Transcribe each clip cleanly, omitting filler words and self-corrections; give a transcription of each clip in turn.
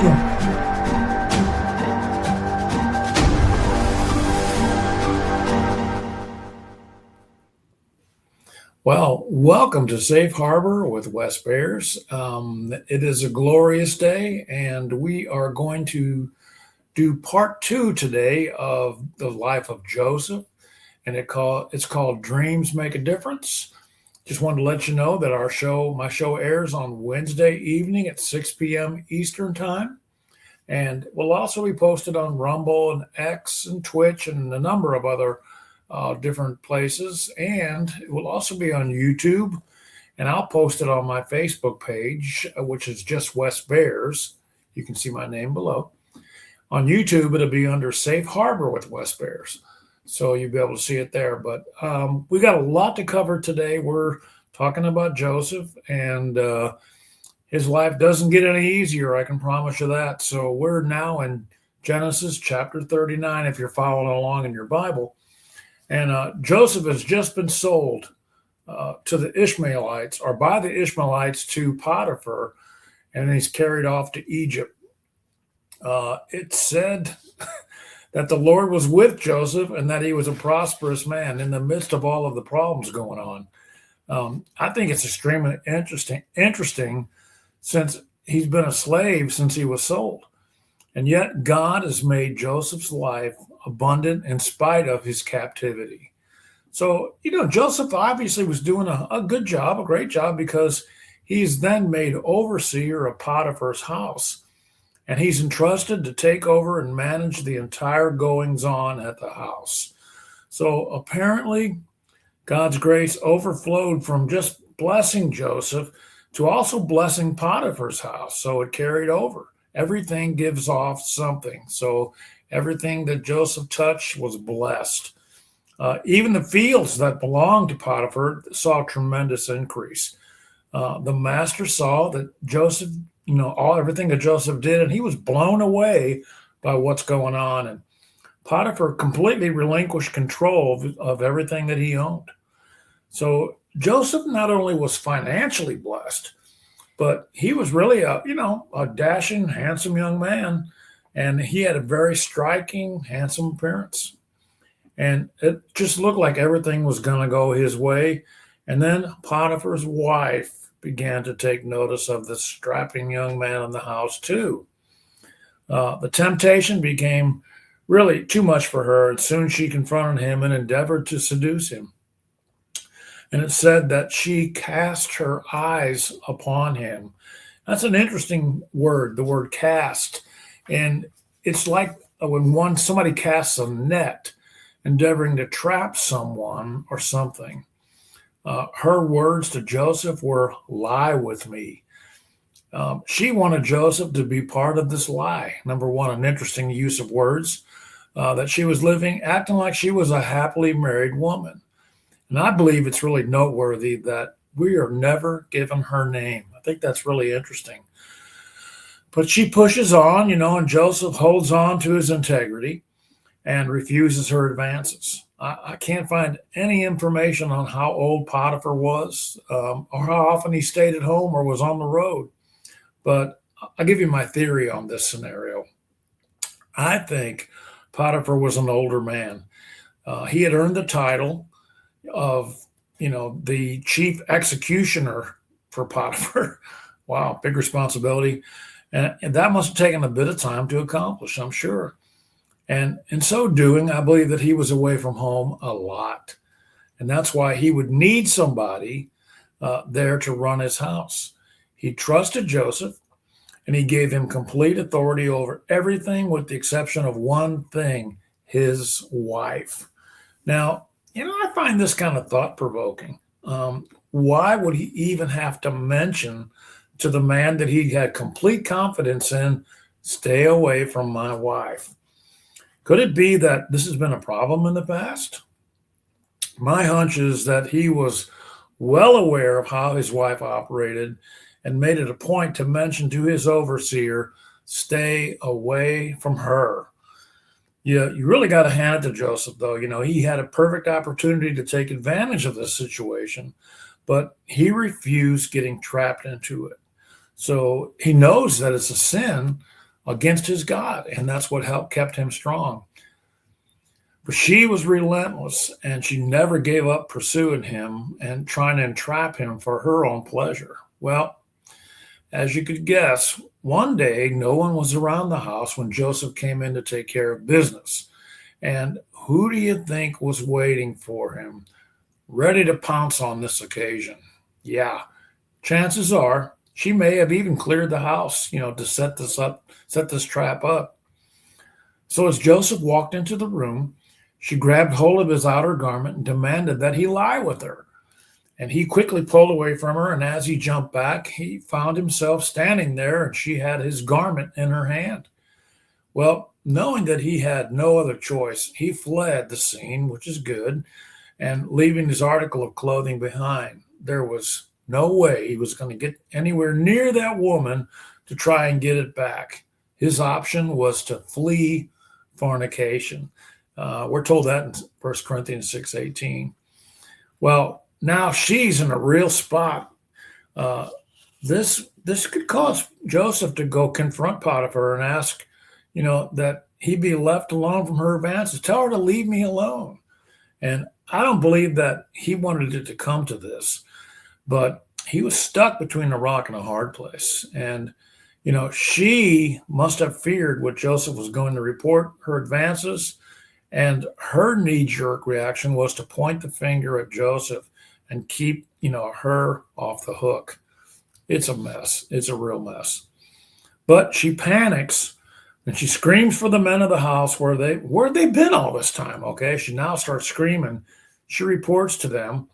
Well, welcome to Safe Harbor with Wes Bears. It is a glorious day, and we are going to do part two today of the life of Joseph, and it's called "Dreams Make a Difference." Just wanted to let you know that my show airs on Wednesday evening at 6 p.m. Eastern Time, and will also be posted on Rumble and X and Twitch and a number of other different places. And it will also be on YouTube. And I'll post it on my Facebook page, which is just Wes Bears. You can see my name below. On YouTube, it'll be under Safe Harbor with Wes Bears. So you'll be able to see it there. But we got a lot to cover today. We're talking about Joseph, and his life doesn't get any easier, I can promise you that. So we're now in Genesis chapter 39, if you're following along in your Bible. And Joseph has just been sold to the Ishmaelites, or by the Ishmaelites to Potiphar, and he's carried off to Egypt. It said that the Lord was with Joseph and that he was a prosperous man in the midst of all of the problems going on. I think it's extremely interesting since he's been a slave since he was sold. And yet God has made Joseph's life abundant in spite of his captivity. So, Joseph obviously was doing a good job, a great job, because he's then made overseer of Potiphar's house. And he's entrusted to take over and manage the entire goings on at the house. So apparently, God's grace overflowed from just blessing Joseph to also blessing Potiphar's house. So it carried over. Everything gives off something. So everything that Joseph touched was blessed. Even the fields that belonged to Potiphar saw a tremendous increase. The master saw that Joseph, everything that Joseph did, and he was blown away by what's going on. And Potiphar completely relinquished control of everything that he owned. So Joseph not only was financially blessed, but he was really a dashing, handsome young man, and he had a very striking, handsome appearance. And it just looked like everything was going to go his way. And then Potiphar's wife began to take notice of this strapping young man in the house too. The temptation became really too much for her, and soon she confronted him and endeavored to seduce him. And it said that she cast her eyes upon him. That's an interesting word, the word cast. And it's like when somebody casts a net, endeavoring to trap someone or something. Her words to Joseph were, "Lie with me." She wanted Joseph to be part of this lie. Number one, an interesting use of words, that she was acting like she was a happily married woman. And I believe it's really noteworthy that we are never given her name. I think that's really interesting. But she pushes on, and Joseph holds on to his integrity and refuses her advances. I can't find any information on how old Potiphar was, or how often he stayed at home or was on the road. But I'll give you my theory on this scenario. I think Potiphar was an older man. He had earned the title of, the chief executioner for Potiphar. Wow, big responsibility. And that must have taken a bit of time to accomplish, I'm sure. And in so doing, I believe that he was away from home a lot. And that's why he would need somebody there to run his house. He trusted Joseph, and he gave him complete authority over everything with the exception of one thing, his wife. Now, I find this kind of thought-provoking. Why would he even have to mention to the man that he had complete confidence in, "Stay away from my wife"? Could it be that this has been a problem in the past? My hunch is that he was well aware of how his wife operated and made it a point to mention to his overseer, "Stay away from her." You really got to hand it to Joseph, though. He had a perfect opportunity to take advantage of this situation, but he refused getting trapped into it. So he knows that it's a sin, against his God, and that's what helped kept him strong. But she was relentless, and she never gave up pursuing him and trying to entrap him for her own pleasure. Well, as you could guess, one day no one was around the house when Joseph came in to take care of business. And who do you think was waiting for him, ready to pounce on this occasion? Yeah, chances are she may have even cleared the house, to set this trap up. So as Joseph walked into the room, she grabbed hold of his outer garment and demanded that he lie with her. And he quickly pulled away from her, and as he jumped back, he found himself standing there, and she had his garment in her hand. Well, knowing that he had no other choice, he fled the scene, which is good, and leaving his article of clothing behind. There was no way he was going to get anywhere near that woman to try and get it back. His option was to flee fornication. We're told that in 1 Corinthians 6:18. Well, now she's in a real spot. This could cause Joseph to go confront Potiphar and ask, that he be left alone from her advances. Tell her to leave me alone. And I don't believe that he wanted it to come to this, but he was stuck between a rock and a hard place. And, she must have feared what Joseph was going to report her advances. And her knee-jerk reaction was to point the finger at Joseph and keep, her off the hook. It's a mess. It's a real mess. But she panics and she screams for the men of the house where they been all this time. Okay. She now starts screaming. She reports to them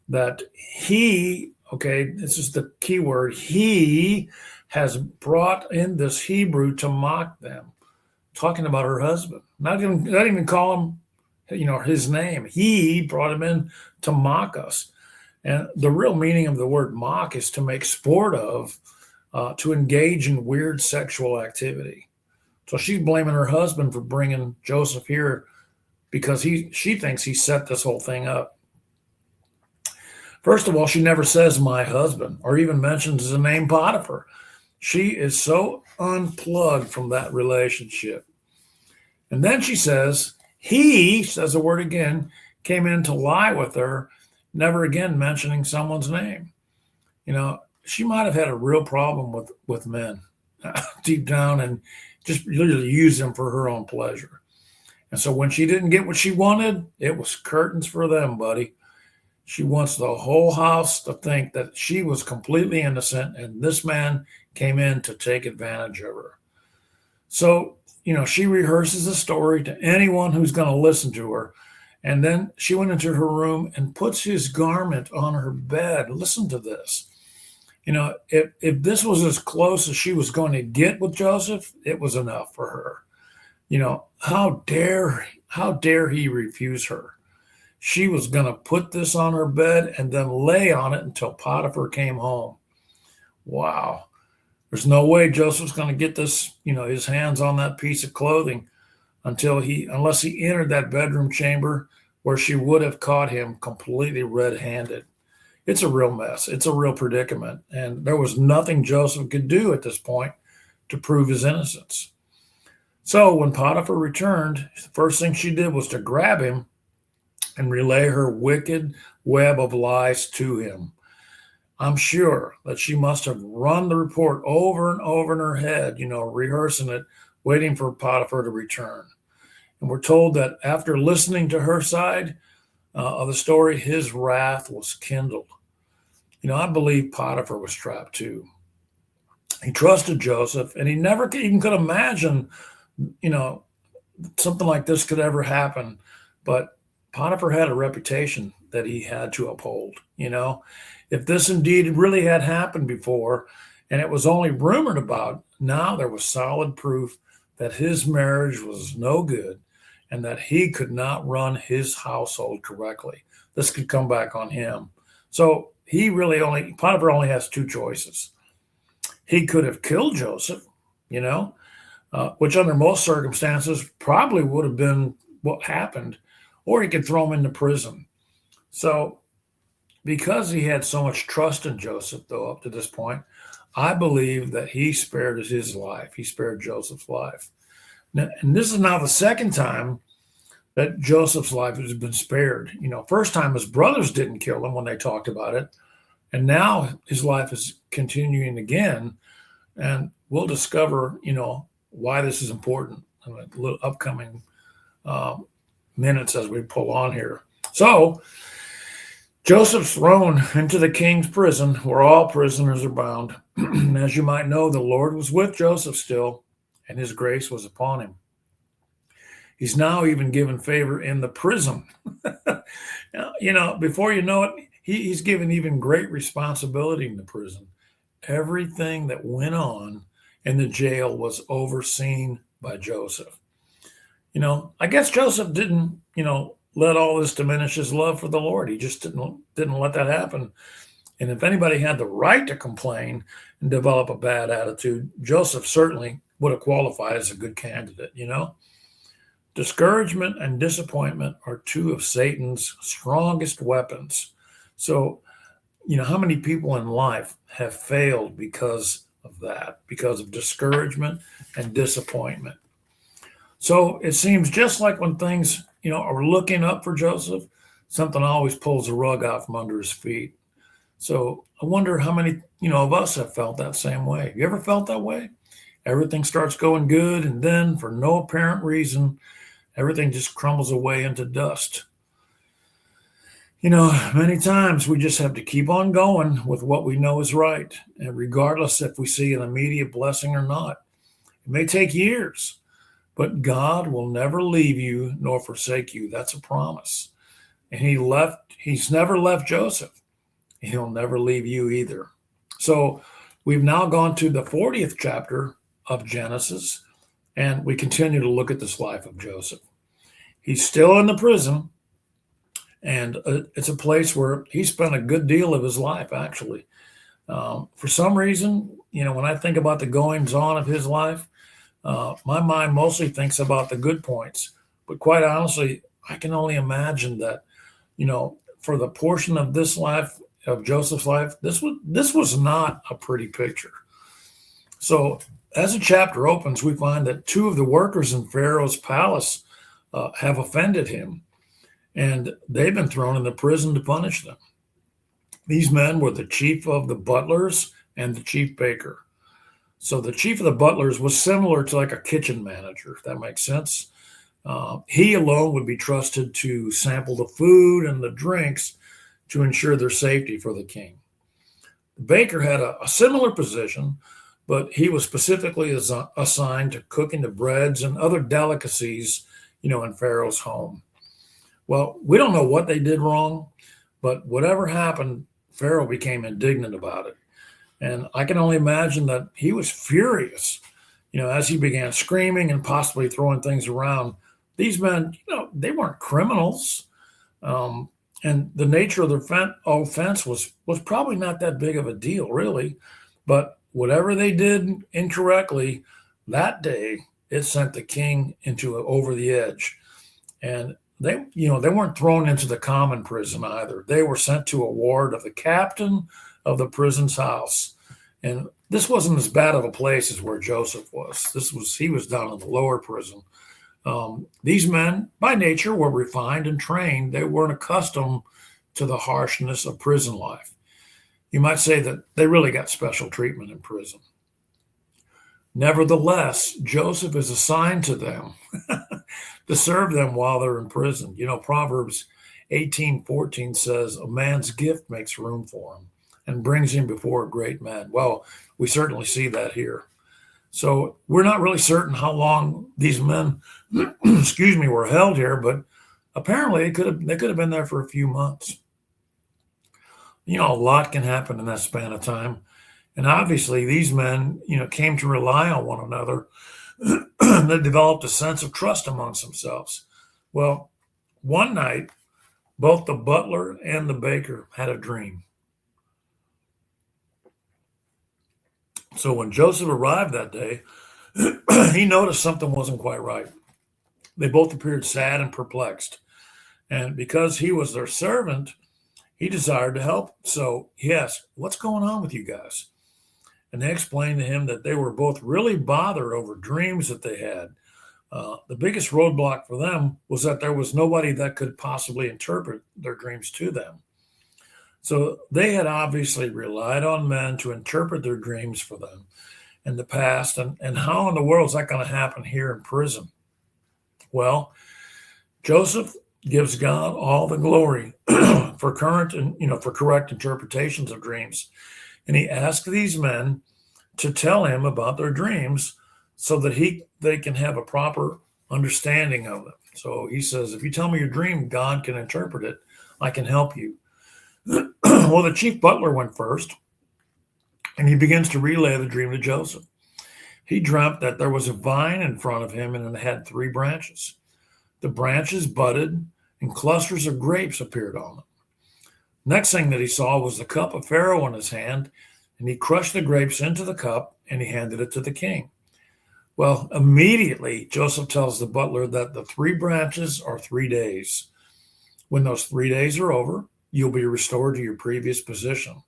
that this is the key word, he has brought in this Hebrew to mock them, talking about her husband. Not even call him, his name. He brought him in to mock us. And the real meaning of the word mock is to make sport of, to engage in weird sexual activity. So she's blaming her husband for bringing Joseph here because she thinks he set this whole thing up. First of all, she never says my husband or even mentions the name Potiphar. She is so unplugged from that relationship. And then she says, he says the word again, came in to lie with her, never again mentioning someone's name. She might have had a real problem with men deep down and just literally use them for her own pleasure. And so when she didn't get what she wanted, it was curtains for them, buddy. She wants the whole house to think that she was completely innocent and this man came in to take advantage of her. So, she rehearses the story to anyone who's going to listen to her. And then she went into her room and puts his garment on her bed. Listen to this. If this was as close as she was going to get with Joseph, it was enough for her. How dare he refuse her? She was going to put this on her bed and then lay on it until Potiphar came home. Wow. There's no way Joseph's going to get this, his hands on that piece of clothing unless he entered that bedroom chamber where she would have caught him completely red-handed. It's a real mess. It's a real predicament. And there was nothing Joseph could do at this point to prove his innocence. So when Potiphar returned, the first thing she did was to grab him and relay her wicked web of lies to him. I'm sure that she must have run the report over and over in her head, rehearsing it, waiting for Potiphar to return. And we're told that after listening to her side of the story, his wrath was kindled. I believe Potiphar was trapped too. He trusted Joseph, and he never even could imagine, something like this could ever happen. But Potiphar had a reputation that he had to uphold. If this indeed really had happened before, and it was only rumored about, now there was solid proof that his marriage was no good and that he could not run his household correctly. This could come back on him. So Potiphar only has two choices. He could have killed Joseph, which under most circumstances probably would have been what happened, or he could throw him into prison. So because he had so much trust in Joseph, though, up to this point, I believe that he spared his life. He spared Joseph's life. Now, and this is now the second time that Joseph's life has been spared. First time his brothers didn't kill him when they talked about it. And now his life is continuing again. And we'll discover, why this is important in the little upcoming minutes as we pull on here. So Joseph's thrown into the king's prison where all prisoners are bound. As you might know, the Lord was with Joseph still, and his grace was upon him. He's now even given favor in the prison. Before you know it, he's given even great responsibility in the prison. Everything that went on in the jail was overseen by Joseph. I guess Joseph didn't, let all this diminish his love for the Lord. He just didn't let that happen. And if anybody had the right to complain and develop a bad attitude, Joseph certainly would have qualified as a good candidate, Discouragement and disappointment are two of Satan's strongest weapons. So, how many people in life have failed because of that, because of discouragement and disappointment? So it seems just like when things, are looking up for Joseph, something always pulls the rug out from under his feet. So I wonder how many, of us have felt that same way. Have you ever felt that way? Everything starts going good, and then for no apparent reason, everything just crumbles away into dust. Many times we just have to keep on going with what we know is right, and regardless if we see an immediate blessing or not. It may take years, but God will never leave you nor forsake you. That's a promise. And he's never left Joseph. He'll never leave you either. So we've now gone to the 40th chapter of Genesis, and we continue to look at this life of Joseph. He's still in the prison, and it's a place where he spent a good deal of his life, actually. For some reason, when I think about the goings on of his life, my mind mostly thinks about the good points. But quite honestly, I can only imagine that, for the portion of this life, of Joseph's life, this was not a pretty picture. So as the chapter opens, we find that two of the workers in Pharaoh's palace have offended him, and they've been thrown in the prison to punish them. These men were the chief of the butlers and the chief baker. So the chief of the butlers was similar to like a kitchen manager, if that makes sense. He alone would be trusted to sample the food and the drinks to ensure their safety for the king. The baker had a similar position, but he was specifically assigned to cooking the breads and other delicacies, in Pharaoh's home. Well, we don't know what they did wrong, but whatever happened, Pharaoh became indignant about it. And I can only imagine that he was furious, as he began screaming and possibly throwing things around. These men, they weren't criminals. And the nature of their offense was probably not that big of a deal, really. But whatever they did incorrectly that day, it sent the king over the edge. And they weren't thrown into the common prison either. They were sent to a ward of the captain of the prison's house. And this wasn't as bad of a place as where Joseph was. He was down in the lower prison. These men, by nature, were refined and trained. They weren't accustomed to the harshness of prison life. You might say that they really got special treatment in prison. Nevertheless, Joseph is assigned to them to serve them while they're in prison. Proverbs 18:14 says, "A man's gift makes room for him and brings him before a great man." Well, we certainly see that here. So we're not really certain how long these men, were held here, but apparently they could have been there for a few months. A lot can happen in that span of time. And obviously these men, came to rely on one another. They developed a sense of trust amongst themselves. Well, one night, both the butler and the baker had a dream. So when Joseph arrived that day, he noticed something wasn't quite right. They both appeared sad and perplexed. And because he was their servant, he desired to help. So he asked, "What's going on with you guys?" And they explained to him that they were both really bothered over dreams that they had. The biggest roadblock for them was that there was nobody that could possibly interpret their dreams to them. So they had obviously relied on men to interpret their dreams for them in the past. And how in the world is that going to happen here in prison? Well, Joseph gives God all the glory for current and for correct interpretations of dreams. And he asked these men to tell him about their dreams so that they can have a proper understanding of them. So he says, if you tell me your dream, God can interpret it. I can help you. Well, the chief butler went first, and he begins to relay the dream to Joseph. He dreamt that there was a vine in front of him, and it had 3 branches. The branches budded, and clusters of grapes appeared on them. Next thing that he saw was the cup of Pharaoh in his hand, and he crushed the grapes into the cup, and he handed it to the king. Well, immediately, Joseph tells the butler that the 3 branches are 3 days. When those 3 days are over, you'll be restored to your previous position.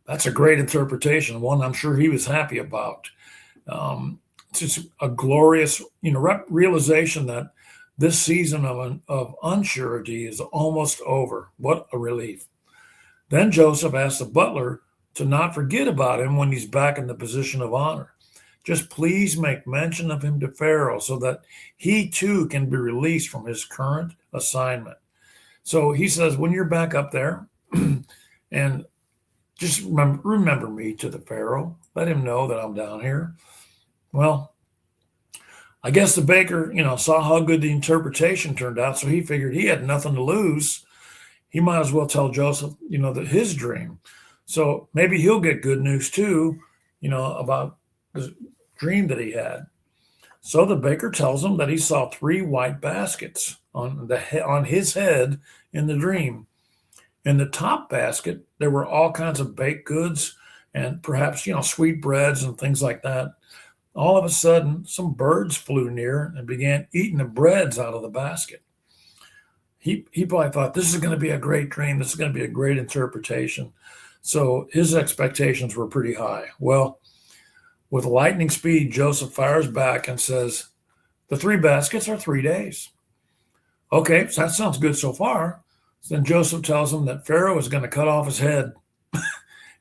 That's a great interpretation, one I'm sure he was happy about. It's just a glorious, realization that this season of unsurety is almost over. What a relief. Then Joseph asked the butler to not forget about him when he's back in the position of honor. Just please make mention of him to Pharaoh so that he too can be released from his current assignment. So he says, when you're back up there, and just remember me to the Pharaoh. Let him know that I'm down here. Well, I guess the baker, saw how good the interpretation turned out, so he figured he had nothing to lose. He might as well tell Joseph, that his dream. So maybe he'll get good news too, about the dream that he had. So the baker tells him that he saw 3 white baskets on his head in the dream. In the top basket, there were all kinds of baked goods and perhaps, sweet breads and things like that. All of a sudden, some birds flew near and began eating the breads out of the basket. He probably thought, this is going to be a great dream. This is going to be a great interpretation. So his expectations were pretty high. Well, with lightning speed, Joseph fires back and says, the 3 baskets are 3 days. Okay, so that sounds good so far. So then Joseph tells him that Pharaoh is going to cut off his head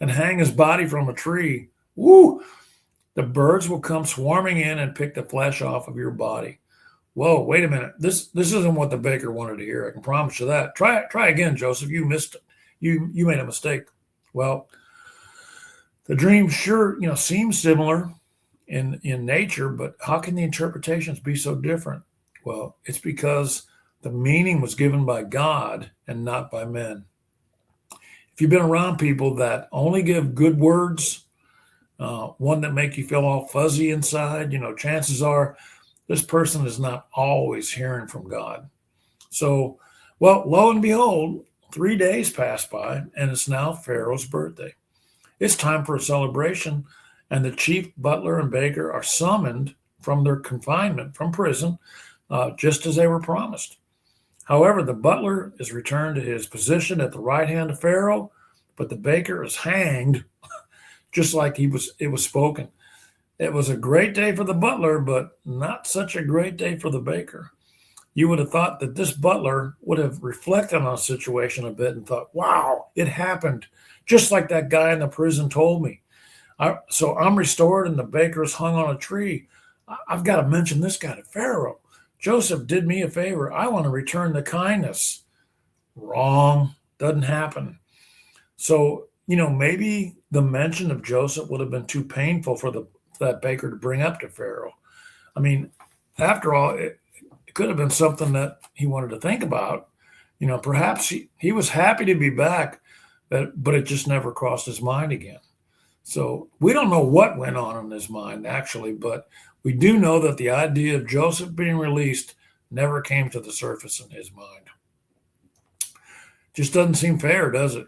and hang his body from a tree. Woo! The birds will come swarming in and pick the flesh off of your body. Whoa, wait a minute. This isn't what the baker wanted to hear. I can promise you that. Try again, Joseph. You missed it. You made a mistake. Well, the dream sure, seems similar in nature, but how can the interpretations be so different? Well, it's because the meaning was given by God and not by men. If you've been around people that only give good words, one that make you feel all fuzzy inside, chances are this person is not always hearing from God. So, well, lo and behold, 3 days pass by, and it's now Pharaoh's birthday. It's time for a celebration, and the chief butler and baker are summoned from their confinement from prison, just as they were promised. However, the butler is returned to his position at the right hand of Pharaoh, but the baker is hanged just like it was spoken. It was a great day for the butler, but not such a great day for the baker. You would have thought that this butler would have reflected on the situation a bit and thought, wow, it happened, just like that guy in the prison told me. So I'm restored and the baker is hung on a tree. I've got to mention this guy to Pharaoh. Joseph did me a favor. I want to return the kindness. Wrong. Doesn't happen. So, maybe the mention of Joseph would have been too painful for that baker to bring up to Pharaoh. I mean, after all, it could have been something that he wanted to think about. Perhaps he was happy to be back, but it just never crossed his mind again. So we don't know what went on in his mind, actually, but we do know that the idea of Joseph being released never came to the surface in his mind. Just doesn't seem fair, does it?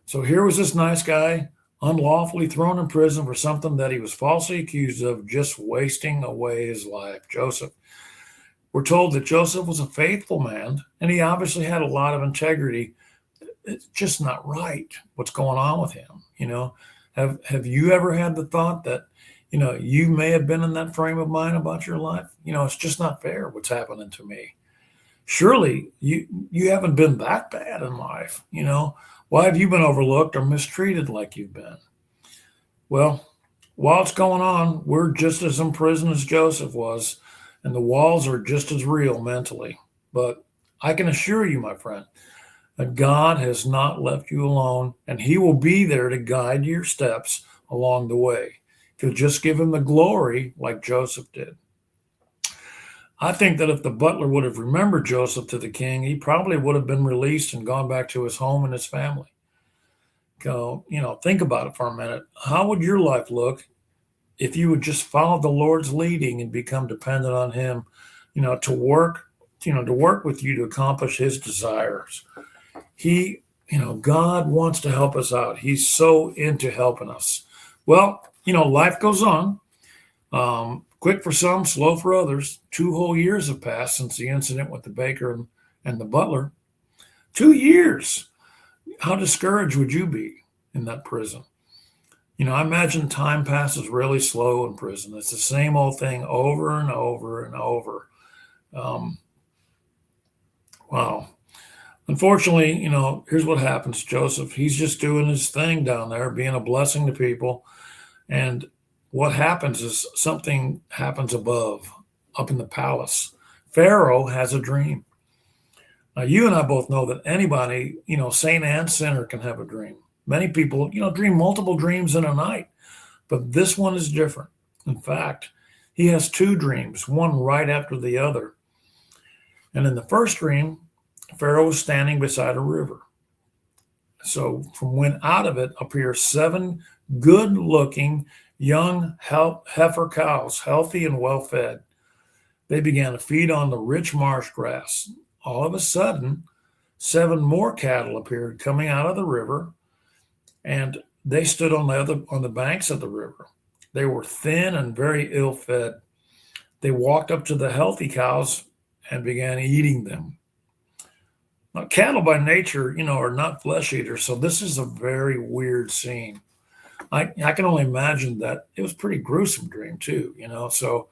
So here was this nice guy, unlawfully thrown in prison for something that he was falsely accused of, just wasting away his life. Joseph. We're told that Joseph was a faithful man, and he obviously had a lot of integrity it's just not right what's going on with him. Have you ever had the thought that, you may have been in that frame of mind about your life? It's just not fair what's happening to me. Surely you haven't been that bad in life. Why have you been overlooked or mistreated like you've been? Well, while it's going on, we're just as in prison as Joseph was, and the walls are just as real mentally. But I can assure you, my friend, that God has not left you alone, and He will be there to guide your steps along the way. If you'll just give Him the glory like Joseph did. I think that if the butler would have remembered Joseph to the king, he probably would have been released and gone back to his home and his family. Go, think about it for a minute. How would your life look if you would just follow the Lord's leading and become dependent on Him, to work with you to accomplish His desires? God wants to help us out. He's so into helping us. Well, life goes on. Quick for some, slow for others. 2 whole years have passed since the incident with the baker and the butler. 2 years. How discouraged would you be in that prison? I imagine time passes really slow in prison. It's the same old thing over and over and over. Wow. Unfortunately, here's what happens. Joseph, he's just doing his thing down there, being a blessing to people. And what happens is something happens above, up in the palace. Pharaoh has a dream. Now, you and I both know that anybody, saint and sinner, can have a dream. Many people, dream multiple dreams in a night, but this one is different. In fact, he has 2 dreams, one right after the other. And in the first dream, Pharaoh was standing beside a river. So from when out of it appear 7 good-looking young heifer cows, healthy and well-fed. They began to feed on the rich marsh grass. All of a sudden, 7 more cattle appeared coming out of the river, and they stood on the banks of the river. They were thin and very ill-fed. They walked up to the healthy cows and began eating them. Now, cattle by nature, are not flesh eaters, so this is a very weird scene. I can only imagine that it was a pretty gruesome dream too, so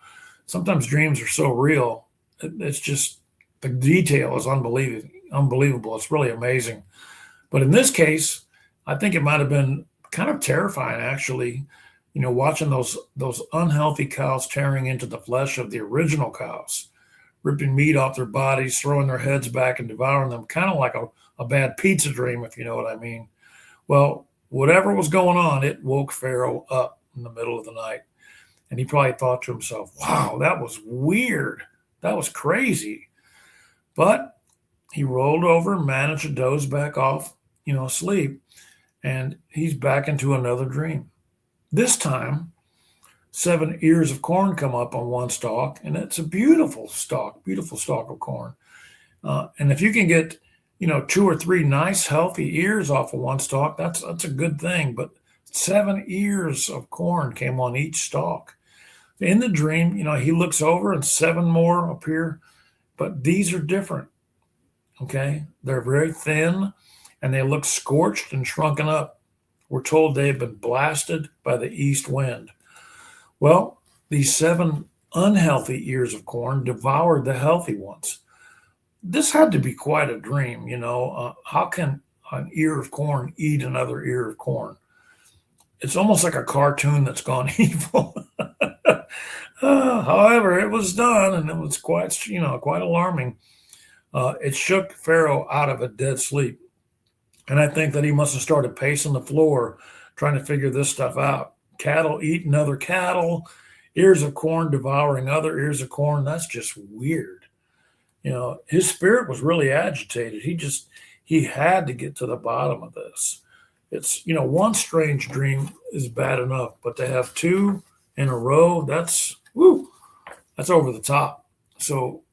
sometimes dreams are so real. It's just, the detail is unbelievable. It's really amazing. But in this case, I think it might have been kind of terrifying, actually, watching those unhealthy cows tearing into the flesh of the original cows, ripping meat off their bodies, throwing their heads back and devouring them, kind of like a bad pizza dream, if you know what I mean. Well, whatever was going on, it woke Pharaoh up in the middle of the night. And he probably thought to himself, wow, that was weird. That was crazy. But he rolled over and managed to doze back off, sleep. And he's back into another dream. This time, 7 ears of corn come up on one stalk, and it's a beautiful stalk of corn. And if you can get 2 or 3 nice, healthy ears off of one stalk, that's a good thing. But 7 ears of corn came on each stalk. In the dream, he looks over and 7 more appear, but these are different. Okay. They're very thin and they look scorched and shrunken up. We're told they have been blasted by the east wind. Well, these 7 unhealthy ears of corn devoured the healthy ones. This had to be quite a dream, how can an ear of corn eat another ear of corn? It's almost like a cartoon that's gone evil. However, it was done, and it was quite alarming. It shook Pharaoh out of a dead sleep. And I think that he must have started pacing the floor, trying to figure this stuff out. Cattle eating other cattle, ears of corn devouring other ears of corn. That's just weird. His spirit was really agitated. He had to get to the bottom of this. It's, one strange dream is bad enough, but to have 2 in a row, that's over the top. So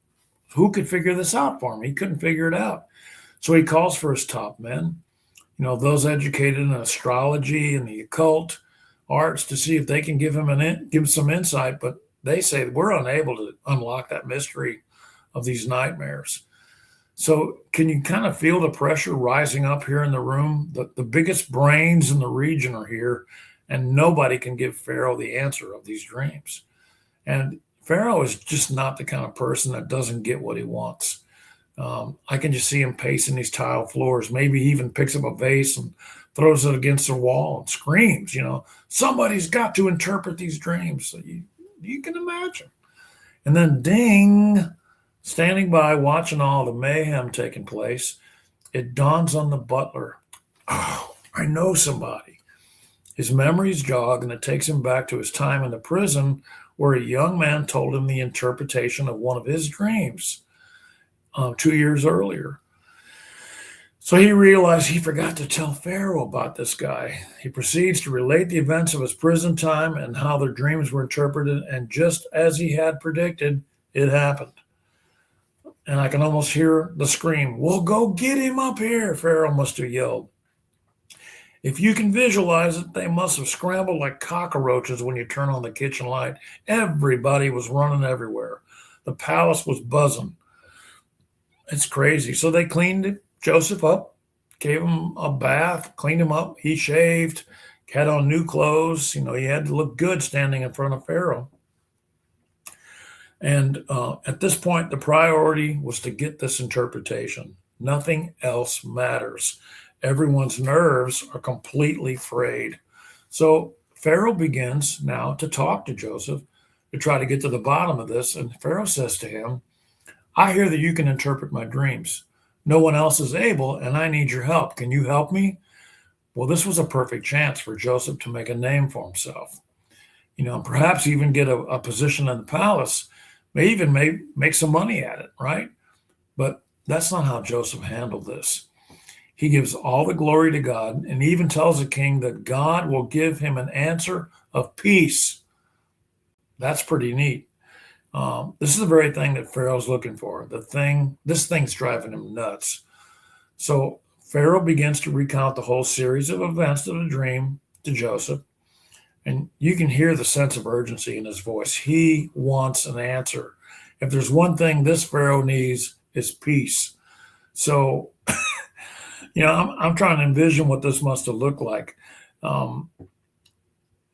who could figure this out for him? He couldn't figure it out. So he calls for his top men, those educated in astrology and the occult arts, to see if they can give him some insight. But they say we're unable to unlock that mystery of these nightmares. So can you kind of feel the pressure rising up here in the room? The biggest brains in the region are here, and nobody can give Pharaoh the answer of these dreams. And Pharaoh is just not the kind of person that doesn't get what he wants. I can just see him pacing these tile floors. Maybe he even picks up a vase and throws it against the wall and screams, somebody's got to interpret these dreams. So you can imagine. And then ding, standing by watching all the mayhem taking place, it dawns on the butler. Oh, I know somebody. His memories jog, and it takes him back to his time in the prison where a young man told him the interpretation of one of his dreams 2 years earlier. So he realized he forgot to tell Pharaoh about this guy. He proceeds to relate the events of his prison time and how their dreams were interpreted, and just as he had predicted, it happened. And I can almost hear the scream, "Well, go get him up here," Pharaoh must have yelled. If you can visualize it, they must have scrambled like cockroaches when you turn on the kitchen light. Everybody was running everywhere. The palace was buzzing. It's crazy. So they cleaned Joseph up, gave him a bath, cleaned him up. He shaved, had on new clothes. He had to look good standing in front of Pharaoh. And at this point, the priority was to get this interpretation. Nothing else matters. Everyone's nerves are completely frayed. So Pharaoh begins now to talk to Joseph to try to get to the bottom of this. And Pharaoh says to him, "I hear that you can interpret my dreams. No one else is able, and I need your help. Can you help me?" Well, this was a perfect chance for Joseph to make a name for himself. Perhaps even get a position in the palace, may even make some money at it, right? But that's not how Joseph handled this. He gives all the glory to God and even tells the king that God will give him an answer of peace. That's pretty neat. This is the very thing that Pharaoh's looking for. This thing's driving him nuts. So Pharaoh begins to recount the whole series of events of the dream to Joseph. And you can hear the sense of urgency in his voice. He wants an answer. If there's one thing this Pharaoh needs, it's peace. So, I'm trying to envision what this must have looked like.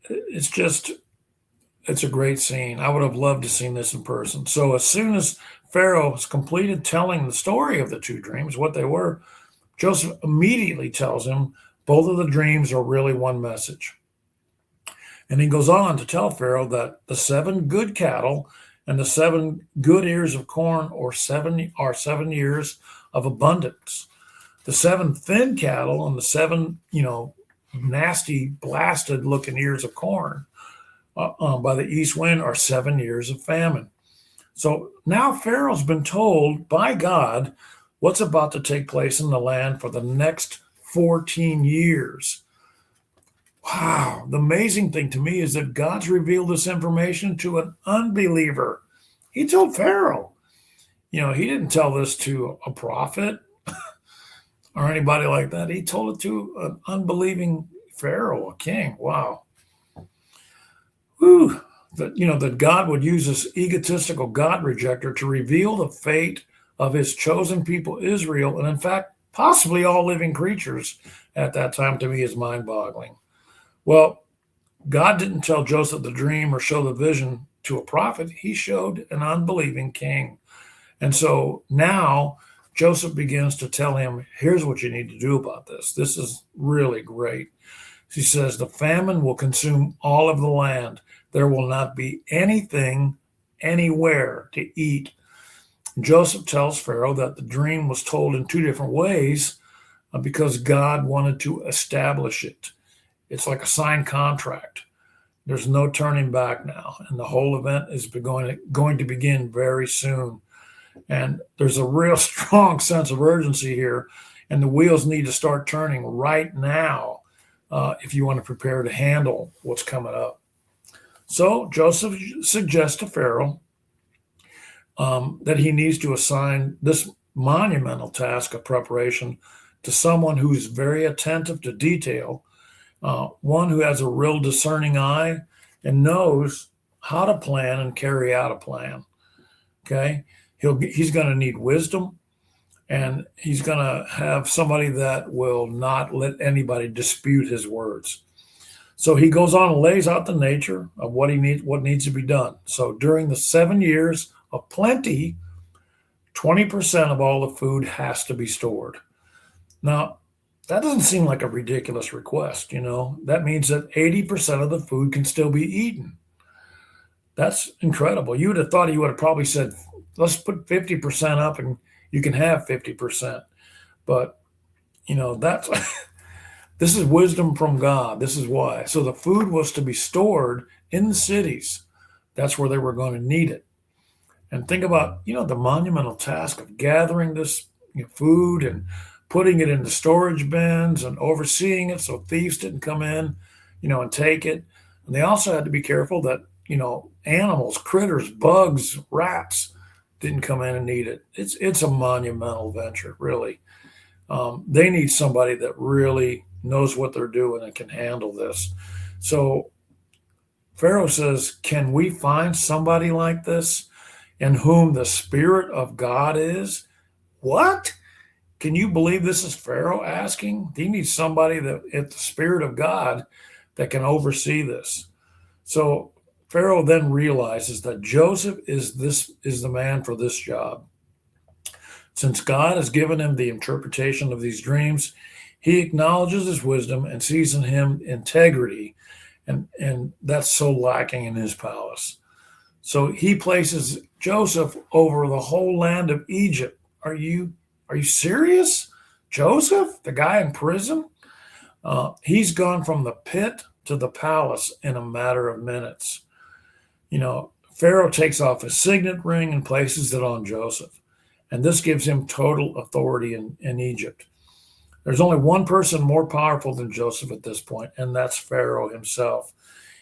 It's a great scene. I would have loved to have seen this in person. So as soon as Pharaoh has completed telling the story of the two dreams, what they were, Joseph immediately tells him both of the dreams are really one message. And he goes on to tell Pharaoh that the 7 good cattle and the 7 good ears of corn are 7 years of abundance. The 7 thin cattle and the 7, nasty, blasted looking ears of corn by the east wind are 7 years of famine. So now Pharaoh's been told by God what's about to take place in the land for the next 14 years. Wow. The amazing thing to me is that God's revealed this information to an unbeliever. He told Pharaoh. He didn't tell this to a prophet or anybody like that. He told it to an unbelieving Pharaoh, a king. Wow. Whew. That God would use this egotistical God rejecter to reveal the fate of his chosen people, Israel, and in fact, possibly all living creatures at that time, to me is mind-boggling. Well, God didn't tell Joseph the dream or show the vision to a prophet. He showed an unbelieving king. And so now Joseph begins to tell him, here's what you need to do about this. This is really great. He says, the famine will consume all of the land. There will not be anything anywhere to eat. Joseph tells Pharaoh that the dream was told in 2 different ways because God wanted to establish it. It's like a signed contract. There's no turning back now. And the whole event is going to begin very soon. And there's a real strong sense of urgency here. And the wheels need to start turning right now if you want to prepare to handle what's coming up. So Joseph suggests to Pharaoh that he needs to assign this monumental task of preparation to someone who's very attentive to detail, one who has a real discerning eye and knows how to plan and carry out a plan. Okay, he's going to need wisdom, and he's going to have somebody that will not let anybody dispute his words. So he goes on and lays out the nature of what needs to be done. So during the 7 years of plenty, 20% of all the food has to be stored. Now, that doesn't seem like a ridiculous request, you know. That means that 80% of the food can still be eaten. That's incredible. You would have thought he would have probably said, let's put 50% up and you can have 50%. But, you know, that's this is wisdom from God. This is why. So the food was to be stored in the cities. That's where they were going to need it. And think about, you know, the monumental task of gathering this food and putting it into storage bins and overseeing it so thieves didn't come in, and take it. And they also had to be careful that, animals, critters, bugs, rats didn't come in and eat it. It's a monumental venture, really. They need somebody that really knows what they're doing and can handle this. So Pharaoh says, can we find somebody like this in whom the Spirit of God is? What? Can you believe this is Pharaoh asking? He needs somebody that, if the Spirit of God, that can oversee this. So Pharaoh then realizes that Joseph is the man for this job. Since God has given him the interpretation of these dreams, he acknowledges his wisdom and sees in him integrity, and that's so lacking in his palace. So he places Joseph over the whole land of Egypt. Are you serious? Joseph, the guy in prison? He's gone from the pit to the palace in a matter of minutes. Pharaoh takes off his signet ring and places it on Joseph. And this gives him total authority in Egypt. There's only one person more powerful than Joseph at this point, and that's Pharaoh himself.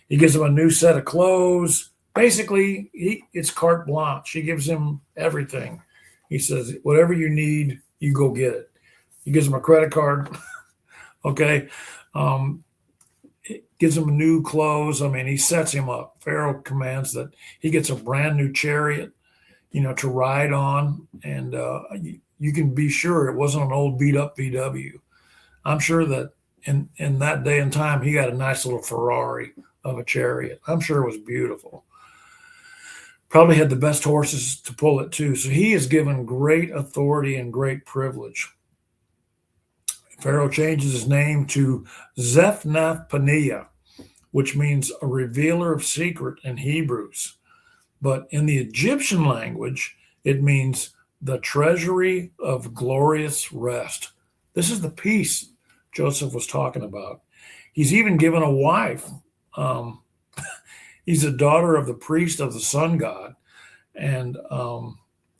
He gives him a new set of clothes. Basically, it's carte blanche. He gives him everything. He says, whatever you need, you go get it. He gives him a credit card. Okay. It gives him new clothes. I mean, he sets him up. Pharaoh commands that he gets a brand new chariot, to ride on. And you can be sure it wasn't an old beat up VW. I'm sure that in that day and time, he got a nice little Ferrari of a chariot. I'm sure it was beautiful. Probably had the best horses to pull it too. So he is given great authority and great privilege. Pharaoh changes his name to Zephnath-Paneah, which means a revealer of secret in Hebrews. But in the Egyptian language, it means the treasury of glorious rest. This is the peace Joseph was talking about. He's even given a wife. He's a daughter of the priest of the sun god, and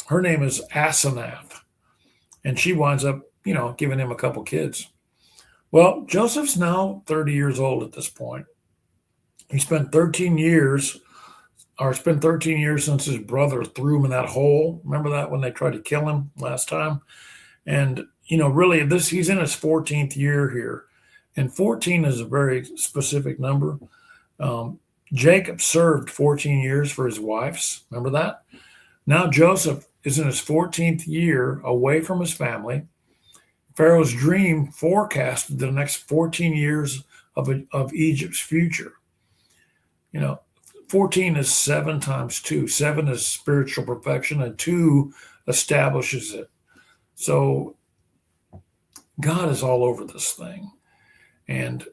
her name is Asenath, and she winds up, giving him a couple kids. Well, Joseph's now 30 years old at this point. He spent 13 years since his brother threw him in that hole. Remember that when they tried to kill him last time? And, really he's in his 14th year here. And 14 is a very specific number. Jacob served 14 years for his wives. Remember that? Now Joseph is in his 14th year away from his family. Pharaoh's dream forecasted the next 14 years of Egypt's future. 14 is 7 times 2. 7 is spiritual perfection, and 2 establishes it. So God is all over this thing. And,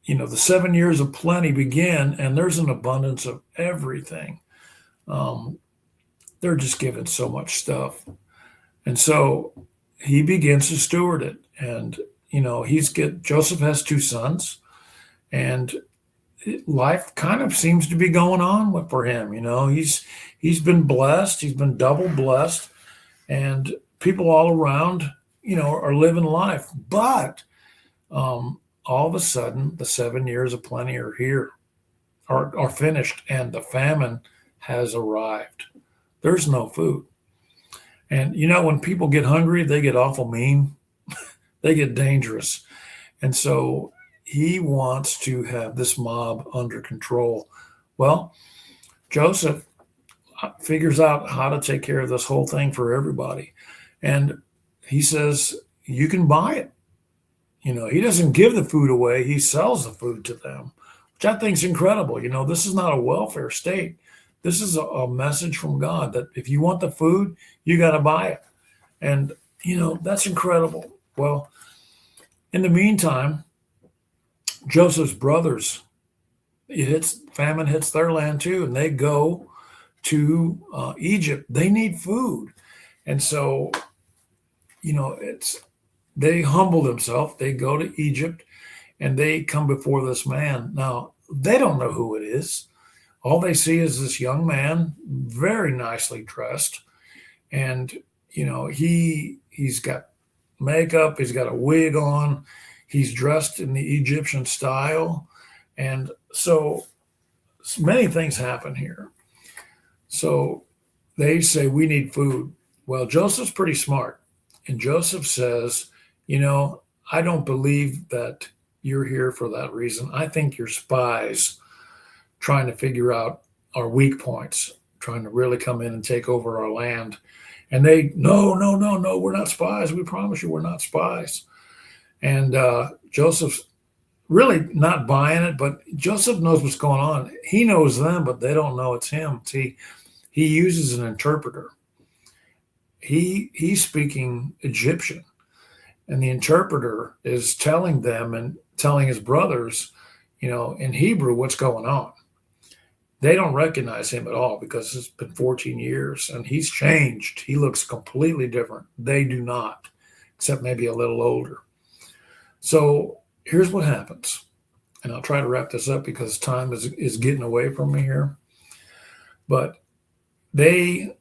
the 7 years of plenty begin, and there's an abundance of everything. They're just given so much stuff. And so he begins to steward it. And, Joseph has 2 sons, and life kind of seems to be going on for him. He's been blessed. He's been double blessed, and people all around, are living life. But all of a sudden, the 7 years of plenty are here, are finished, and the famine has arrived. There's no food. And, when people get hungry, they get awful mean. They get dangerous. And so he wants to have this mob under control. Well, Joseph figures out how to take care of this whole thing for everybody. And he says, you can buy it. He doesn't give the food away, he sells the food to them, which I think is incredible. This is not a welfare state. This is a message from God that if you want the food, you got to buy it. And, that's incredible. Well, in the meantime, Joseph's brothers, famine hits their land too, and they go to Egypt. They need food. And so, they humble themselves. They go to Egypt and they come before this man. Now, they don't know who it is. All they see is this young man, very nicely dressed. And, he's got makeup, he's got a wig on, he's dressed in the Egyptian style. And so many things happen here. So they say, we need food. Well, Joseph's pretty smart. And Joseph says, I don't believe that you're here for that reason. I think you're spies trying to figure out our weak points, trying to really come in and take over our land. And they, no, we're not spies. We promise you we're not spies. And Joseph's really not buying it, but Joseph knows what's going on. He knows them, but they don't know it's him. See, he uses an interpreter. He's speaking Egyptian. And the interpreter is telling them and telling his brothers, in Hebrew, what's going on. They don't recognize him at all because it's been 14 years and he's changed. He looks completely different. They do not, except maybe a little older. So here's what happens. And I'll try to wrap this up because time is getting away from me here. But they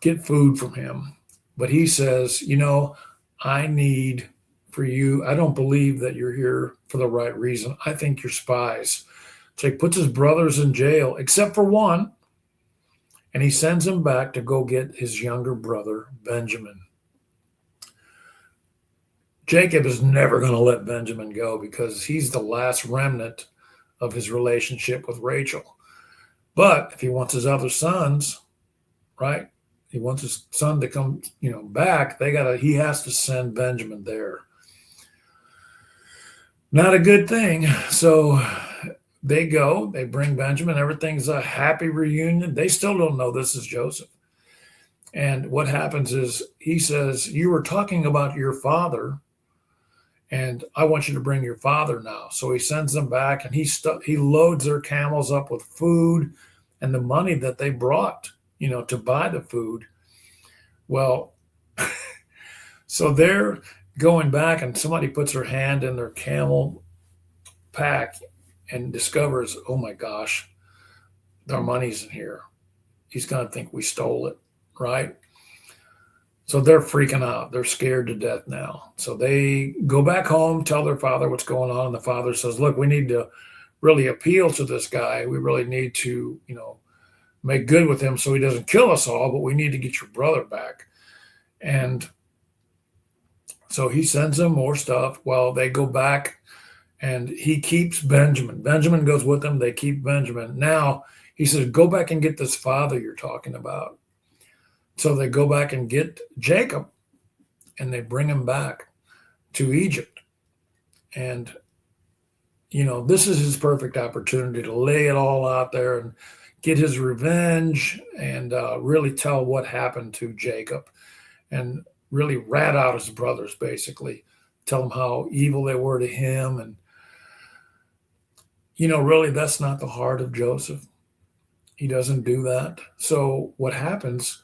get food from him. But he says, I need for you. I don't believe that you're here for the right reason. I think you're spies. So he puts his brothers in jail, except for one, and he sends him back to go get his younger brother, Benjamin. Jacob is never going to let Benjamin go because he's the last remnant of his relationship with Rachel. But if he wants his other sons, right? He wants his son to come, back. He has to send Benjamin there. Not a good thing. So they go, they bring Benjamin. Everything's a happy reunion. They still don't know this is Joseph. And what happens is he says, you were talking about your father, and I want you to bring your father now. So he sends them back, and he loads their camels up with food and the money that they brought, to buy the food. Well, so they're going back, and somebody puts their hand in their camel pack and discovers, oh my gosh, their money's in here. He's going to think we stole it, right? So they're freaking out. They're scared to death now. So they go back home, tell their father what's going on. And the father says, look, we need to really appeal to this guy. We really need to, make good with him so he doesn't kill us all, but we need to get your brother back. And so he sends them more stuff. Well, they go back and he keeps Benjamin. Benjamin goes with them. They keep Benjamin. Now he says, go back and get this father you're talking about. So they go back and get Jacob and they bring him back to Egypt. And, this is his perfect opportunity to lay it all out there and get his revenge and really tell what happened to Jacob and really rat out his brothers, basically. Tell them how evil they were to him. And, really that's not the heart of Joseph. He doesn't do that. So what happens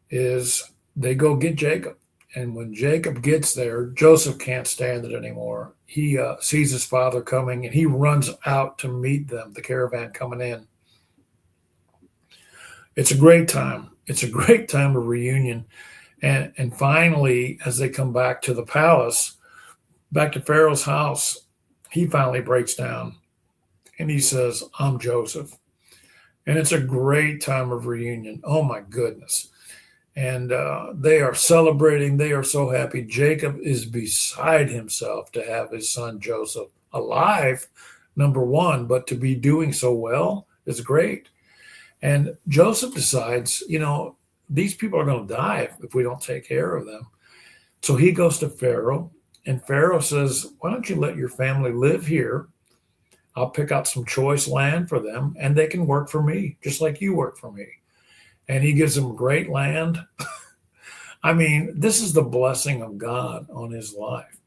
is they go get Jacob. And when Jacob gets there, Joseph can't stand it anymore. He sees his father coming and he runs out to meet them, the caravan coming in. It's a great time. It's a great time of reunion. And finally, as they come back to the palace, back to Pharaoh's house, he finally breaks down and he says, I'm Joseph. And it's a great time of reunion. Oh my goodness. And they are celebrating. They are so happy. Jacob is beside himself to have his son Joseph alive, number one, but to be doing so well is great. And Joseph decides, these people are going to die if we don't take care of them. So he goes to Pharaoh, and Pharaoh says, "Why don't you let your family live here? I'll pick out some choice land for them, and they can work for me, just like you work for me." And he gives them great land. I mean, this is the blessing of God on his life.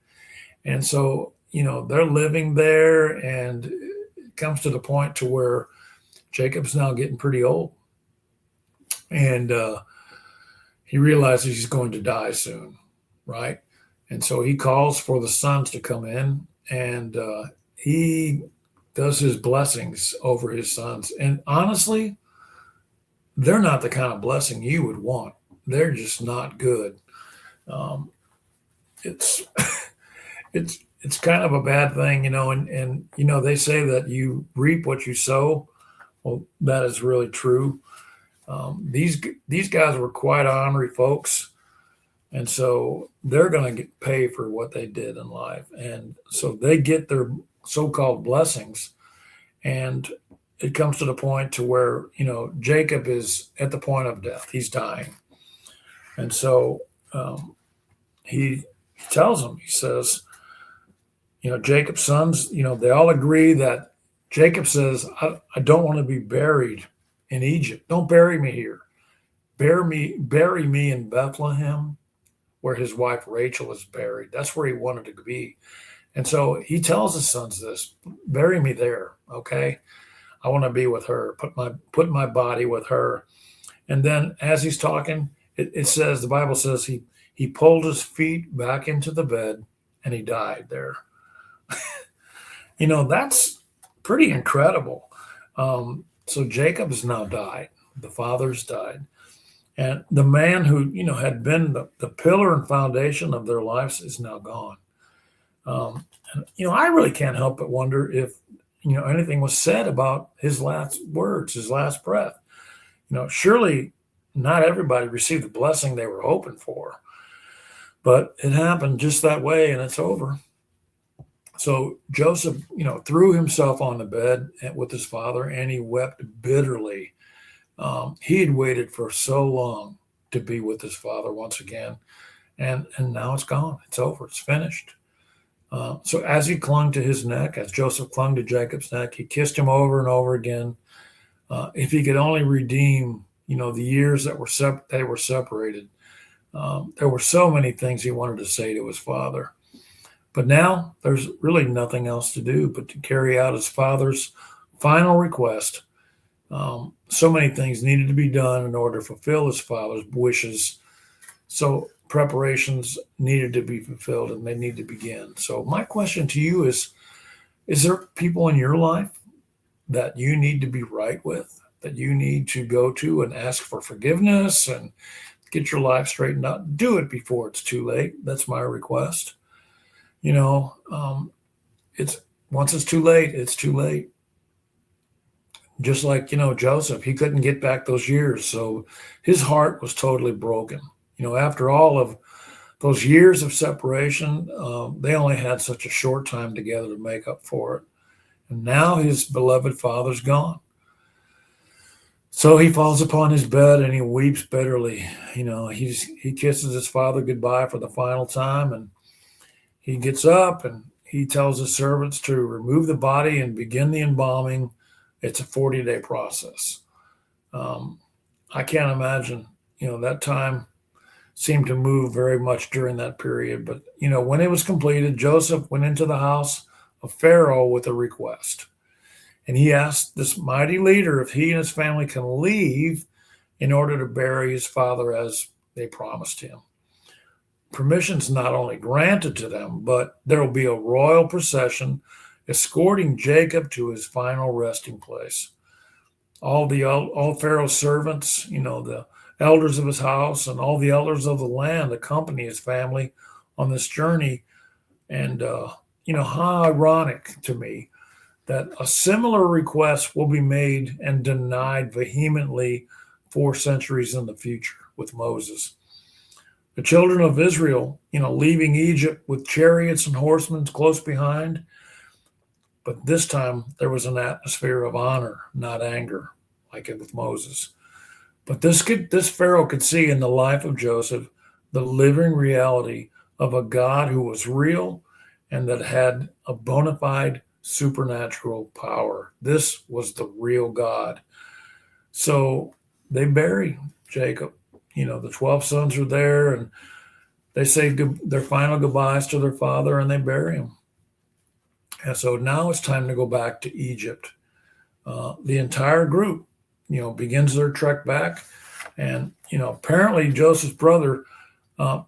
And so, they're living there, and it comes to the point to where Jacob's now getting pretty old, and he realizes he's going to die soon, right? And so he calls for the sons to come in, and he does his blessings over his sons. And honestly, they're not the kind of blessing you would want. They're just not good. Um, it's it's kind of a bad thing, and they say that you reap what you sow. Well, that is really true. These guys were quite ornery folks, and so they're going to get paid for what they did in life, and so they get their so-called blessings, and it comes to the point to where Jacob is at the point of death. He's dying, and so he tells him. He says, Jacob's sons, they all agree that Jacob says, I don't want to be buried in Egypt. Don't bury me here. Bury me in Bethlehem, where his wife Rachel is buried. That's where he wanted to be. And so he tells his sons this: bury me there, okay? I want to be with her. Put my body with her. And then as he's talking, it says, the Bible says he pulled his feet back into the bed and he died there. That's pretty incredible. So Jacob has now died. The father's died. And the man who, had been the pillar and foundation of their lives is now gone. I really can't help but wonder if, anything was said about his last words, his last breath. Surely not everybody received the blessing they were hoping for, but it happened just that way, and it's over. So Joseph, threw himself on the bed with his father, and he wept bitterly. He had waited for so long to be with his father once again, and now it's gone. It's over. It's finished. So as he clung to his neck, as Joseph clung to Jacob's neck, he kissed him over and over again. If he could only redeem, the years that they were separated. There were so many things he wanted to say to his father. But now there's really nothing else to do but to carry out his father's final request. So many things needed to be done in order to fulfill his father's wishes. So preparations needed to be fulfilled, and they need to begin. So my question to you is there people in your life that you need to be right with, that you need to go to and ask for forgiveness and get your life straightened out? Do it before it's too late. That's my request. It's once it's too late, it's too late. Just like, Joseph, he couldn't get back those years. So his heart was totally broken. After all of those years of separation, they only had such a short time together to make up for it. And now his beloved father's gone. So he falls upon his bed and he weeps bitterly. He kisses his father goodbye for the final time, and he gets up and he tells his servants to remove the body and begin the embalming. It's a 40-day process. I can't imagine, that time seemed to move very much during that period. But, when it was completed, Joseph went into the house of Pharaoh with a request. And he asked this mighty leader if he and his family can leave in order to bury his father as they promised him. Permission's not only granted to them, but there will be a royal procession escorting Jacob to his final resting place. All Pharaoh's servants, the elders of his house and all the elders of the land accompany his family on this journey. And, how ironic to me that a similar request will be made and denied vehemently 4 centuries in the future with Moses. The children of Israel, leaving Egypt with chariots and horsemen close behind. But this time there was an atmosphere of honor, not anger, like it with Moses. But this Pharaoh could see in the life of Joseph the living reality of a God who was real and that had a bona fide supernatural power. This was the real God. So they bury Jacob. The 12 sons are there, and they say their final goodbyes to their father, and they bury him. And so now it's time to go back to Egypt. The entire group, begins their trek back. And, apparently Joseph's brother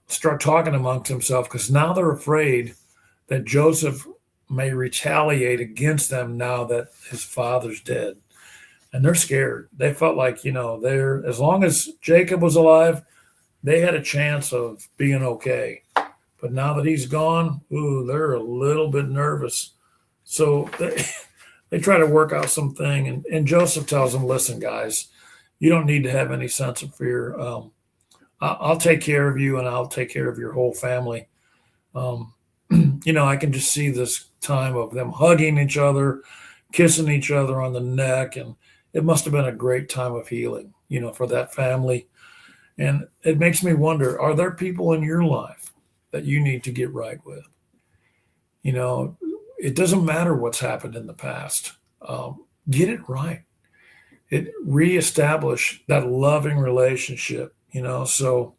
start talking amongst himself because now they're afraid that Joseph may retaliate against them now that his father's dead. And they're scared. They felt like, as long as Jacob was alive, they had a chance of being okay. But now that he's gone, they're a little bit nervous. So they try to work out something. And Joseph tells them, listen, guys, you don't need to have any sense of fear. I'll take care of you, and I'll take care of your whole family. I can just see this time of them hugging each other, kissing each other on the neck. And it must have been a great time of healing, for that family. And it makes me wonder, are there people in your life that you need to get right with? It doesn't matter what's happened in the past. Get it right. It reestablish that loving relationship, so,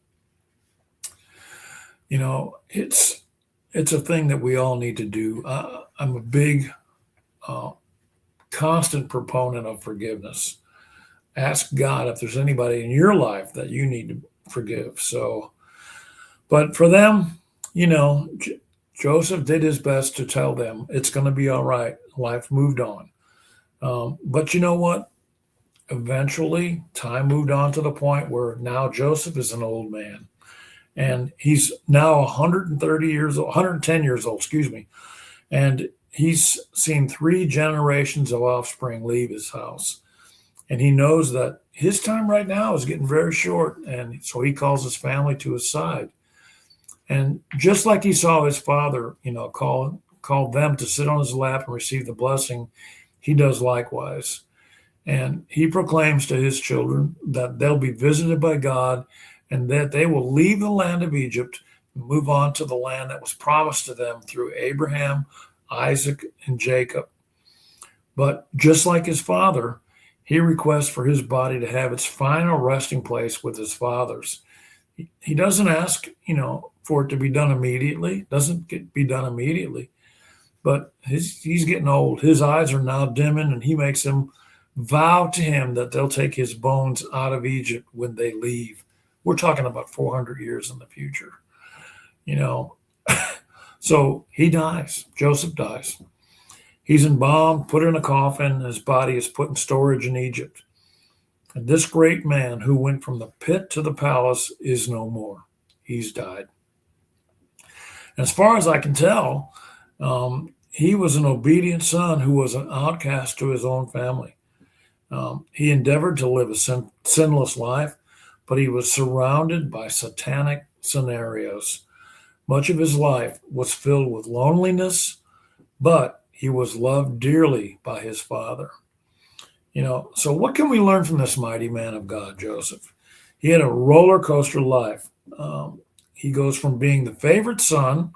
it's a thing that we all need to do. I'm a big, constant proponent of forgiveness. Ask God if there's anybody in your life that you need to forgive. So, but for them, Joseph did his best to tell them it's going to be all right. Life moved on. But you know what? Eventually, time moved on to the point where now Joseph is an old man. And he's now 130 years old, 110 years old, excuse me. And he's seen 3 generations of offspring leave his house. And he knows that his time right now is getting very short. And so he calls his family to his side. And just like he saw his father, call them to sit on his lap and receive the blessing, he does likewise. And he proclaims to his children that they'll be visited by God and that they will leave the land of Egypt and move on to the land that was promised to them through Abraham, Isaac, and Jacob. But just like his father, he requests for his body to have its final resting place with his father's. He doesn't ask, for it to be done immediately. Be done immediately. But he's getting old. His eyes are now dimming, and he makes them vow to him that they'll take his bones out of Egypt when they leave. We're talking about 400 years in the future, So he dies. Joseph dies. He's embalmed, put in a coffin. His body is put in storage in Egypt. And this great man who went from the pit to the palace is no more. He's died. As far as I can tell, he was an obedient son who was an outcast to his own family. He endeavored to live a sinless life, but he was surrounded by satanic scenarios. Much of his life was filled with loneliness, but he was loved dearly by his father. So what can we learn from this mighty man of God, Joseph? He had a roller coaster life. He goes from being the favorite son,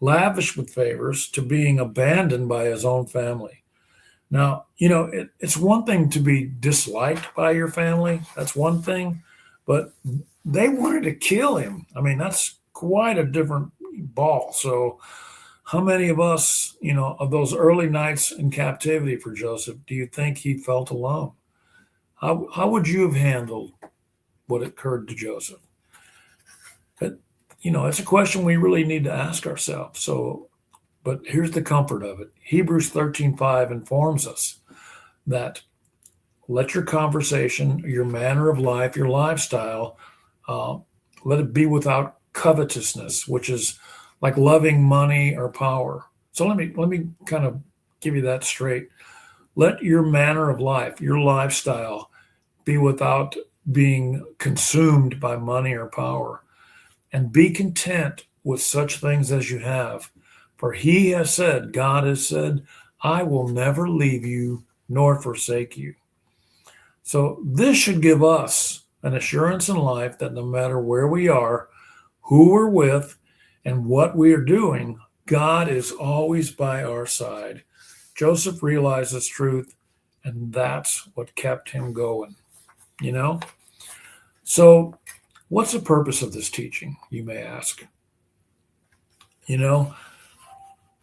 lavish with favors, to being abandoned by his own family. Now, it's one thing to be disliked by your family. That's one thing. But they wanted to kill him. I mean, that's quite a different ball. So how many of us, of those early nights in captivity for Joseph, do you think he felt alone? How would you have handled what occurred to Joseph? It's a question we really need to ask ourselves. So, but here's the comfort of it. Hebrews 13:5 informs us that let your conversation, your manner of life, your lifestyle, let it be without covetousness, which is like loving money or power. So let me kind of give you that straight. Let your manner of life, your lifestyle, be without being consumed by money or power. And be content with such things as you have. For he has said, God has said, I will never leave you nor forsake you. So this should give us an assurance in life that no matter where we are, who we're with, And what we are doing, God is always by our side. Joseph realized this truth, and that's what kept him going, you know? So, what's the purpose of this teaching, you may ask? You know,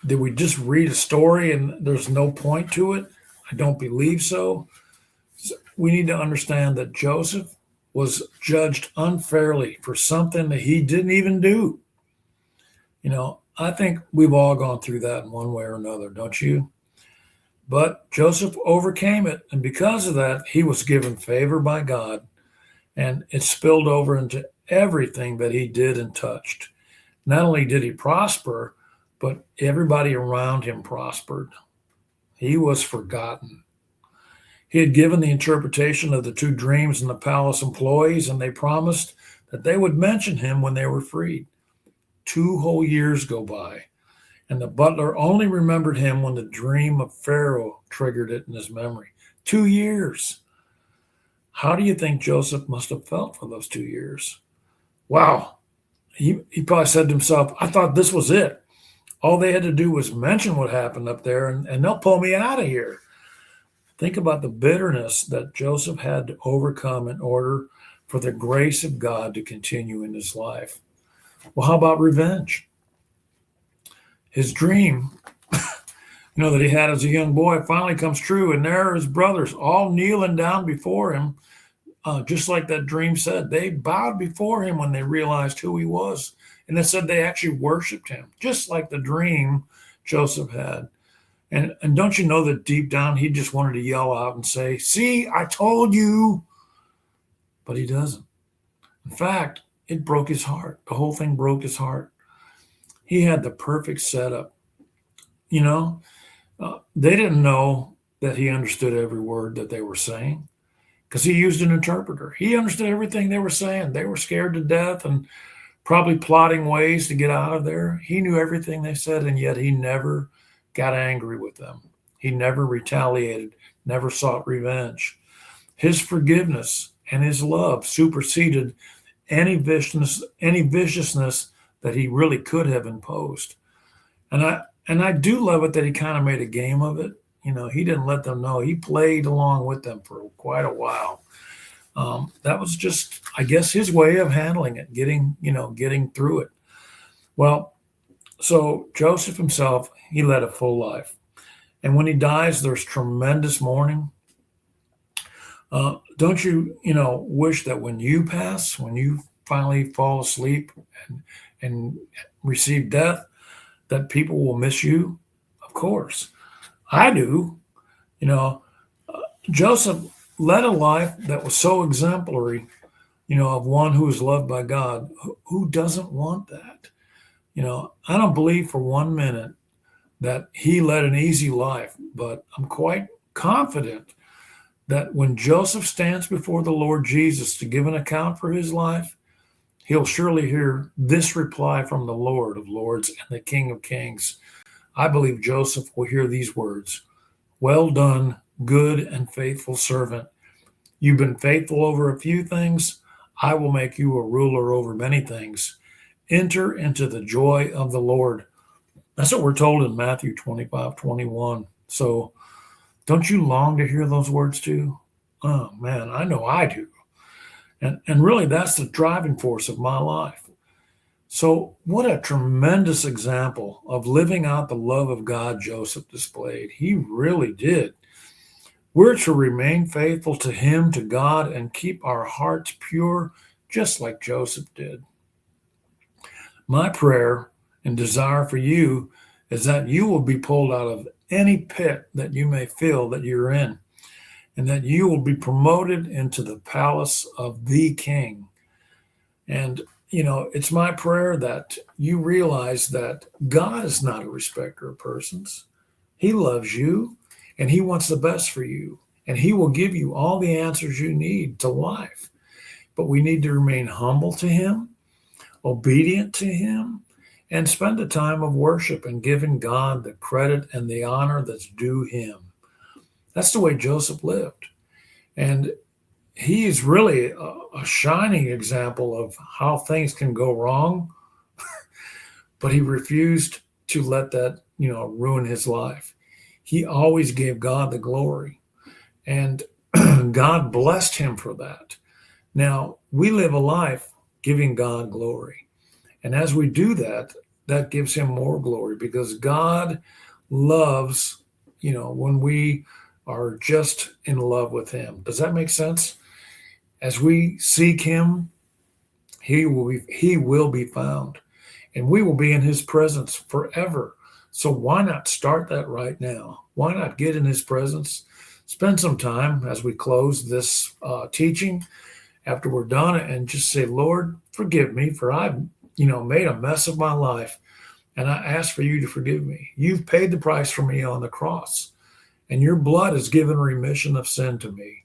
did we just read a story and there's no point to it? I don't believe so. We need to understand that Joseph was judged unfairly for something that he didn't even do. I think we've all gone through that in one way or another, don't you? But Joseph overcame it, and because of that, he was given favor by God, and it spilled over into everything that he did and touched. Not only did he prosper, but everybody around him prospered. He was forgotten. He had given the interpretation of the two dreams in the palace employees, and they promised that they would mention him when they were freed. 2 whole years go by, and the butler only remembered him when the dream of Pharaoh triggered it in his memory. 2 years. How do you think Joseph must have felt for those 2 years? Wow. He probably said to himself, I thought this was it. All they had to do was mention what happened up there, and they'll pull me out of here. Think about the bitterness that Joseph had to overcome in order for the grace of God to continue in his life. Well, how about revenge? His dream, that he had as a young boy finally comes true, and there are his brothers all kneeling down before him, just like that dream said. They bowed before him when they realized who he was, and they said they actually worshiped him, just like the dream Joseph had. And don't you know that deep down he just wanted to yell out and say, see, I told you. But he doesn't. In fact, it broke his heart. The whole thing broke his heart. He had the perfect setup. They didn't know that he understood every word that they were saying because he used an interpreter. He understood everything they were saying. They were scared to death and probably plotting ways to get out of there. He knew everything they said, and yet he never got angry with them. He never retaliated, never sought revenge. His forgiveness and his love superseded any viciousness that he really could have imposed. And I do love it that he kind of made a game of it. He didn't let them know. He played along with them for quite a while. That was just, I guess, his way of handling it, getting through it. Well, so Joseph himself, he led a full life. And when he dies, there's tremendous mourning. Don't you, wish that when you pass, when you finally fall asleep and receive death, that people will miss you? Of course. I do. Joseph led a life that was so exemplary, of one who is loved by God. Who doesn't want that? I don't believe for 1 minute that he led an easy life, but I'm quite confident that when Joseph stands before the Lord Jesus to give an account for his life, he'll surely hear this reply from the Lord of Lords and the King of Kings. I believe Joseph will hear these words, well done, good and faithful servant. You've been faithful over a few things. I will make you a ruler over many things. Enter into the joy of the Lord. That's what we're told in Matthew 25:21. So don't you long to hear those words too? Oh man, I know I do. And really that's the driving force of my life. So what a tremendous example of living out the love of God Joseph displayed. He really did. We're to remain faithful to him, to God, and keep our hearts pure, just like Joseph did. My prayer and desire for you is that you will be pulled out of any pit that you may feel that you're in, and that you will be promoted into the palace of the King. And, it's my prayer that you realize that God is not a respecter of persons. He loves you, and he wants the best for you, and he will give you all the answers you need to life. But we need to remain humble to him, obedient to him, and spend a time of worship and giving God the credit and the honor that's due him. That's the way Joseph lived. And he is really a shining example of how things can go wrong, but he refused to let that, ruin his life. He always gave God the glory, and God blessed him for that. Now, we live a life giving God glory. And as we do that, that gives him more glory because God loves, when we are just in love with him. Does that make sense? As we seek him, he will be found, and we will be in his presence forever. So why not start that right now? Why not get in his presence? Spend some time as we close this teaching after we're done and just say, Lord, forgive me for I've, made a mess of my life. And I ask for you to forgive me. You've paid the price for me on the cross, and your blood has given remission of sin to me.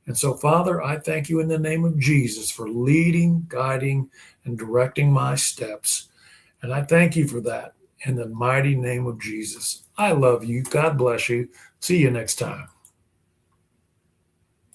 And so, Father, I thank you in the name of Jesus for leading, guiding, and directing my steps. And I thank you for that in the mighty name of Jesus. I love you. God bless you. See you next time.